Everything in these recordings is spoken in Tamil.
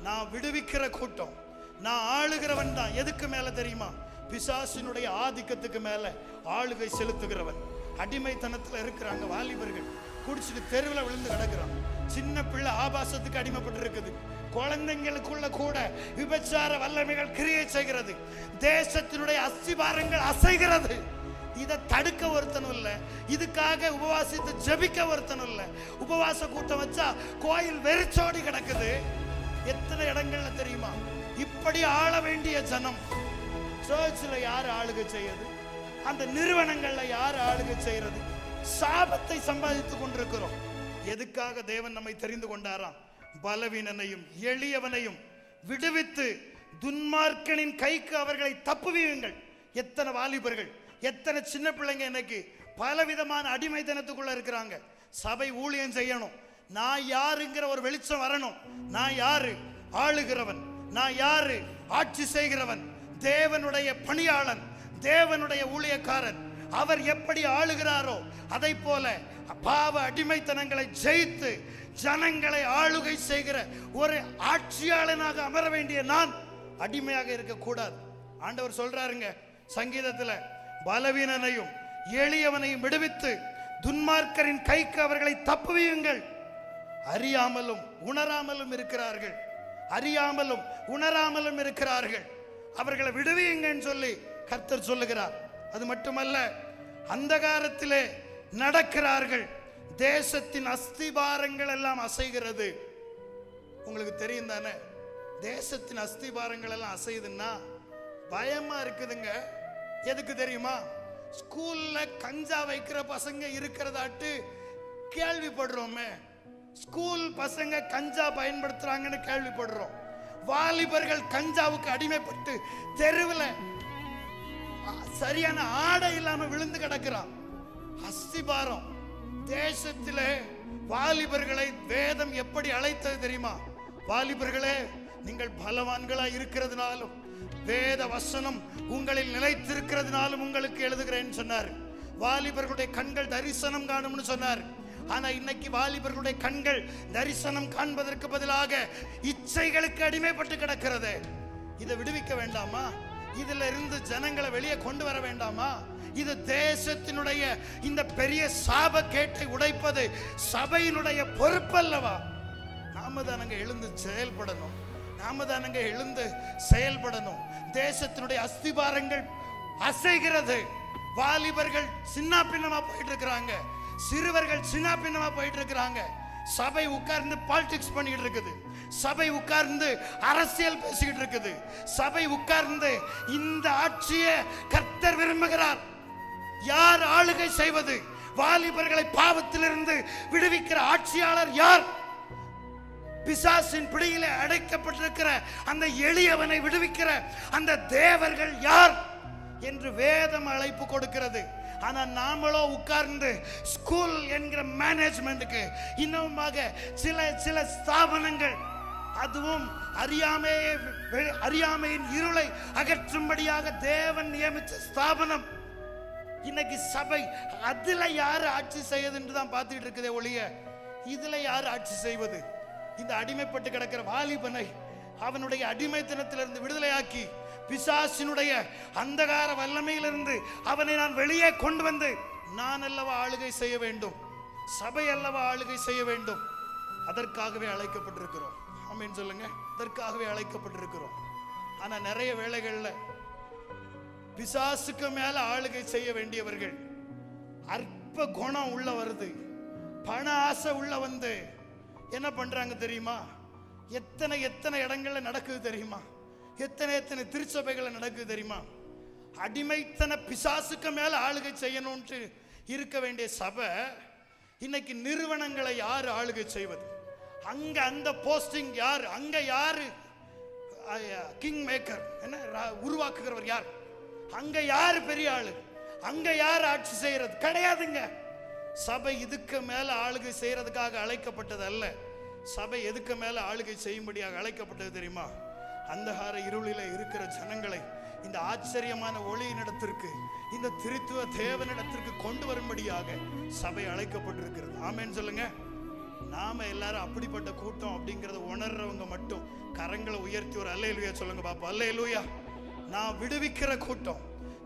நான் விடுவிக்கிற கூட்டம், நான் ஆளுகிறவன் தான். எதுக்கு மேல தெரியுமா? பிசாசினுடைய ஆதிக்கத்துக்கு மேல ஆளுகை செலுத்துகிறவன். அடிமைத்தனத்துல இருக்கிறாங்க வாலிபர்கள், குடிச்சிட்டு தெருவில் விழுந்து கிடக்குறான். சின்ன பிள்ளை ஆபாசத்துக்கு அடிமைப்பட்டு இருக்குது. குழந்தைங்களுக்குள்ள கூட விபச்சார வல்லமைகள் கிரியை செய்கிறது. தேசத்தினுடைய அஸ்திபாரங்கள் அசைகிறது. இதை தடுக்க ஒருத்தனும் இல்லை. இதுக்காக உபவாசித்து ஜெபிக்க ஒருத்தனும் இல்லை. உபவாச கூட்டம் வச்சா கோயில் வெறிச்சோடி கிடக்குது. எத்தனை இடங்கள்ல தெரியுமா? இப்படி ஆள வேண்டிய ஜனம் சர்ச்சில் யார் ஆளுகை செய்யறது? அந்த நிறுவனங்கள்ல யார் ஆளுகை செய்யறது? சாபத்தை சம்பாதித்துக் கொண்டிருக்கிறோம். எதுக்காக தேவன் நம்மை தெரிந்து கொண்டாராம்? பலவீனனையும் எளியவனையும் விடுவித்து துன்மார்க்கனின் கைக்கு அவர்களை தப்புவியுங்கள். எத்தனை வாலிபர்கள், எத்தனை சின்ன பிள்ளைங்க இன்னைக்கு பலவிதமான அடிமைத்தனத்துக்குள்ள இருக்கிறாங்க. சபை ஊழியம் செய்யணும். நான் யாருங்கிற ஒரு வெளிச்சம் வரணும். நான் யாரு? ஆளுகிறவன். நான் யாரு? ஆட்சி செய்கிறவன். தேவனுடைய பணியாளன், தேவனுடைய ஊழியக்காரன். அவர் எப்படி ஆளுகிறாரோ அதை போல பாவ அடிமைத்தனங்களை ஜெயித்து ஜனங்களை ஆளுகை செய்கிற ஒரு ஆட்சியாளனாக அமர வேண்டிய நான் அடிமையாக இருக்கக்கூடாது. ஆண்டவர் சொல்றாருங்க சங்கீதத்துல, பலவீனனையும் எளியவனையும் விடுவித்து துன்மார்க்கரின் கைக்கு அவர்களை தப்புவியுங்கள். அறியாமலும் உணராமலும் இருக்கிறார்கள், அறியாமலும் உணராமலும் இருக்கிறார்கள். அவர்களை விடுவியுங்கன்னு சொல்லி கர்த்தர் சொல்லுகிறார். அது மட்டுமல்ல, அந்தகாரத்திலே நடக்கிறார்கள். தேசத்தின் அஸ்திபாரங்கள் எல்லாம் அசைகிறது. உங்களுக்கு தெரியும் தானே? தேசத்தின் அஸ்திபாரங்கள் எல்லாம் அசையுதுன்னா பயமா இருக்குதுங்க. எதுக்கு தெரியுமா? ஸ்கூல்ல கஞ்சா வைக்கிற பசங்க இருக்கிறதாட்டு கேள்விப்படுறோமே. ஸ்கூல் பசங்க கஞ்சா பயன்படுத்துறாங்கன்னு கேள்விப்படுறோம். வாலிபர்கள் கஞ்சாவுக்கு அடிமைப்பட்டு தெருவில் சரியான ஆடை இல்லாம விழுந்து கிடக்கிறான். அஸ்திபாரம். தேசத்திலே வாலிபர்களை வேதம் எப்படி அழைத்தது தெரியுமா? வாலிபர்களே, நீங்கள் பலவான்களா இருக்கிறதுனாலும் வேத வசனம் உங்களில் நிலைத்திருக்கிறதுனாலும் உங்களுக்கு எழுதுகிறேன்னு சொன்னார். வாலிபர்களுடைய கண்கள் தரிசனம் காணும்னு சொன்னார். ஆனா இன்னைக்கு வாலிபர்களுடைய கண்கள் தரிசனம் காண்பதற்கு பதிலாக இச்சைகளுக்கு அடிமைப்பட்டு கிடக்கிறது. இதை விடுவிக்க வேண்டாமா? இதுல இருந்து ஜனங்களை வெளியே கொண்டு வர வேண்டாமா? இது தேசத்தினுடைய இந்த பெரிய சாபக்கேட்டை உடைப்பது சபையினுடைய பொறுப்பல்லவா? நாம தானங்க எழுந்து செயல்படணும். நாம தானங்க எழுந்து செயல்படணும். தேசத்தினுடைய அஸ்திபாரங்கள் அசைகிறது. வாலிபர்கள் சின்ன பின்னமா போயிட்டு இருக்கிறாங்க. சிறுவர்கள் சின்ன பின்னமா போயிட்டு இருக்கிறாங்க. சபை உட்கார்ந்து பாலிடிக்ஸ் பண்ணிட்டு இருக்குது. சபை உட்கார்ந்து அரசியல் பேசிக்கிட்டு இருக்குது. சபை உட்கார்ந்து இந்த ஆட்சியை கர்த்தர் விரும்புகிறார். யார் ஆளுகை செய்வது? வாலிபர்களை பாவத்திலிருந்து விடுவிக்கிற ஆட்சியாளர் யார்? பிசாசின் பிடியிலே அடைக்கப்பட்டிருக்கிற அந்த எளியவனை விடுவிக்கிற அந்த தேவர்கள் யார் என்று வேதம் அழைப்பு கொடுக்கிறது. ஆனா நாமளோ உட்கார்ந்து ஸ்கூல் என்கிற மேனேஜ்மெண்ட்டுக்கு இன்னுமாக சில ஸ்தாபனங்கள், அதுவும் அறியாமையின் இருளை அகற்றும்படியாக தேவன் நியமித்த ஸ்தாபனம். இன்னைக்கு சபை அதுல யாரு ஆட்சி செய்யுதுன்னு தான் பார்த்துட்டு இருக்குதே ஒழிய இதுல யாரு ஆட்சி செய்வது? இந்த அடிமைப்பட்டு கிடக்கிற வாலிபனை அவனுடைய அடிமைத்தனத்திலிருந்து விடுதலையாக்கி பிசாசினுடைய அந்தகார வல்லமையிலிருந்து அவனை நான் வெளியே கொண்டு வந்து நான் அல்லவா ஆளுகை செய்ய வேண்டும், சபை அல்லவா ஆளுகை செய்ய வேண்டும். அதற்காகவே அழைக்கப்பட்டிருக்கிறோம். ஆமென் சொல்லுங்க. அதற்காகவே அழைக்கப்பட்டிருக்கிறோம். ஆனா நிறைய வேளைகள்ல பிசாசுக்கு மேல ஆளுகை செய்ய வேண்டியவர்கள் அற்ப குணம் உள்ள வருது, பண ஆசை உள்ள வந்து என்ன பண்றாங்க தெரியுமா? எத்தனை இடங்கள்ல நடக்குது தெரியுமா? எத்தனை திருச்சபைகள் நடக்குது தெரியுமா? அடிமைத்தன பிசாசுக்கு மேல ஆளுகை செய்யணும்னு இருக்க வேண்டிய சபை இன்னைக்கு நிறுவனங்களை யாரு ஆளுகை செய்வது? அங்க அந்த போஸ்டிங் யார்? அங்க யாரு கிங் மேக்கர், என்ன உருவாக்குகிறவர் யார்? அங்க யாரு பெரிய ஆளு? அங்க யார் ஆட்சி செய்யறது? கிடையாதுங்க. சபை இதுக்கு மேல ஆளுகை செய்யறதுக்காக அழைக்கப்பட்டது அல்ல. சபை எதுக்கு மேல ஆளுகை செய்யும்படியாக அழைக்கப்பட்டது தெரியுமா? அந்தகார இருளில இருக்கிற ஜனங்களை இந்த ஆச்சரியமான ஒளியினிடத்திற்கு, இந்த திருத்துவ தேவனிடத்திற்கு கொண்டு வரும்படியாக சபை அழைக்கப்பட்டிருக்கிறது. ஆமென் சொல்லுங்க. நாம எல்லாரும் அப்படிப்பட்ட கூட்டம் அப்படிங்கறத உணர்றவங்க மட்டும் கரங்களை உயர்த்தி ஒரு அல்லேலூயா சொல்லுங்க பாப்போம். அல்லேலூயா. நான் விடுவிக்கிற கூட்டம்,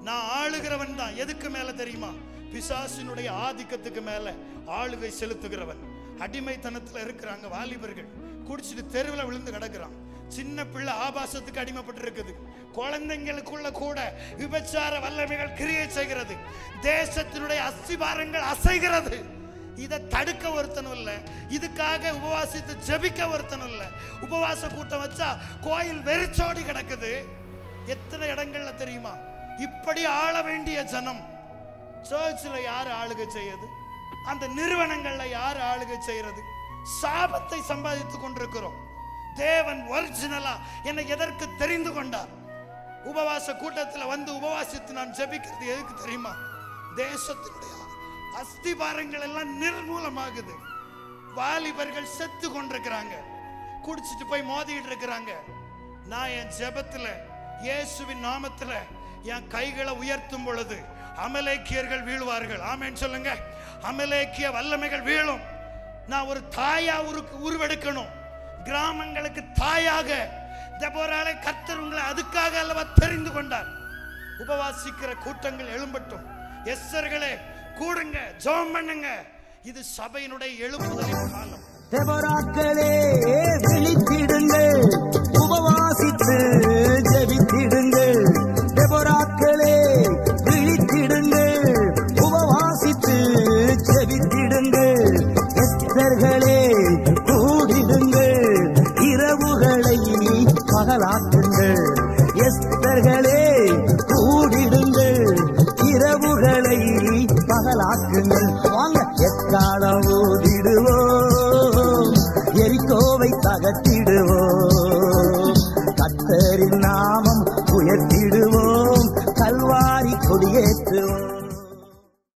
நான் ஆளுகிறவன் தான். எதுக்கு மேல தெரியுமா? பிசாசினுடைய ஆதிக்கத்துக்கு மேல ஆளுகை செலுத்துகிறவன். அடிமைத்தனத்துல இருக்கிறாங்க வாலிபர்கள், குடிச்சிட்டு தெருவில் விழுந்து கிடக்குறான். சின்ன பிள்ளை ஆபாசத்துக்கு அடிமைப்பட்டு இருக்குது. குழந்தைங்களுக்குள்ள கூட விபச்சார வல்லமைகள் கிரியை செய்கிறது. தேசத்தினுடைய அஸ்திபாரங்கள் அசைகிறது. இதை தடுக்க ஒருத்தனும் இல்லை, இதுக்காக உபவாசித்து ஜெபிக்க ஒருத்தனும் இல்லை. உபவாச கூட்டம் வச்சா கோயில் வெறிச்சோடி கிடக்குது. எத்தனை இடங்கள்ல தெரியுமா? இப்படி ஆள வேண்டிய ஜனம் சர்ச்சில் யார் ஆளுகை செய்யுது? அந்த நிறுவனங்கள்ல யார் ஆளுகை செய்யறது? சாபத்தை சம்பாதித்துக் கொண்டிருக்கிறோம். தேவன் ஒரிஜினலா என்னை எதற்கு தெரிந்து கொண்டார்? உபவாச கூட்டத்தில் வந்து உபவாசித்து நான் ஜெபிக்கிறது எதுக்கு தெரியுமா? தேசத்தினுடைய அஸ்திபாரங்கள் எல்லாம் நிர்மூலமாகுது. வாலிபர்கள் செத்து கொண்டிருக்கிறாங்க, குடிச்சிட்டு போய் மோதிட்டு இருக்கிறாங்க. நான் என் ஜெபத்துல இயேசுவின் நாமத்துல என் கைகளை உயர்த்தும் பொழுது அமலேக்கியர்கள் வீழ்வார்கள். ஆமென் சொல்லுங்க. அமலேக்கிய வல்லமைகள் வீழும். நான் ஒரு தாயா உருவெடுக்கணும். கிராமங்களுக்கு தாயாக தெபோராளை கர்த்தர் உங்களை அதுக்காக அல்லவா தெரிந்து கொண்டார். உபவாசிக்கிற கூட்டங்கள் எழும்பட்டும். எஸ்ஸர்களே கூடுங்க, ஜெபம் பண்ணுங்க. இது சபையினுடைய எழுப்புதலின் காலம். தெபோராக்களே விழித்திடுங்கள், உபவாசித்து ஜெபித்திடுங்கள். தெபோராக்களே விழித்திடுங்கள், உபவாசித்து ஜெபித்திடுங்கள். எஸ்தர்களே கூடிடுங்கள், இரவுகளை பகலாக்குங்கள். எஸ்தர்களே கூடிடுங்கள், இரவுகளை பகலாக்குங்கள். வாங்க எக்காலம் ஊதிடுவோம், எரிகோவை தகர்த்திடுவோம். கர்த்தரின் நாமம் உயர்த்திடுவோம், கல்வாரி கொடியேற்றுவோம்.